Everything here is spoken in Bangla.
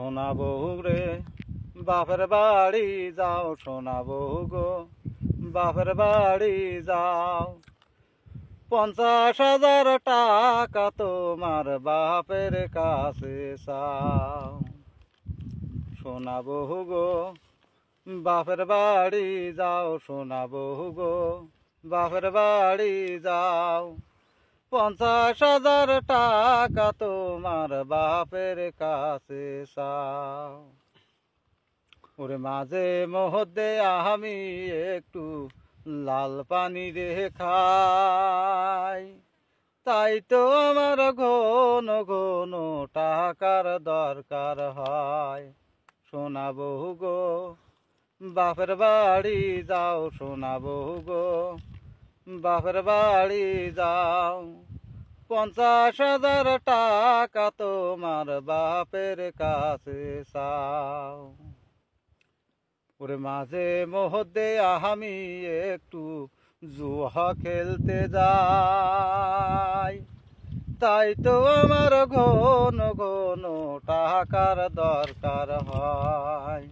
সোনা বউ রে বাপের বাড়ি যাও, সোনা বউ গো বাপের বাড়ি যাও। 50,000 টাকা তোমার বাপের কাছে চাও। সোনা বউ গো বাপের বাড়ি যাও, সোনা বউ গো বাপের বাড়ি যাও। 50,000 টাকা তোমার বাপের কাছে চাও। ওরে মাঝে মধ্যে আমি একটু লাল পানি রে খাই, তাই তো আমার ঘন ঘন টাকার দরকার হয়। সোনা বউ গো বাপের বাড়ি যাও, সোনা বউ গো বাপের বাড়ি যাও। 50,000 টাকা তোমার বাপের কাছে চাও। ওরে মাঝে মধ্যে আমি একটু জুয়া খেলতে যাই, তাই তো আমার ঘন ঘন টাকার দরকার হয়।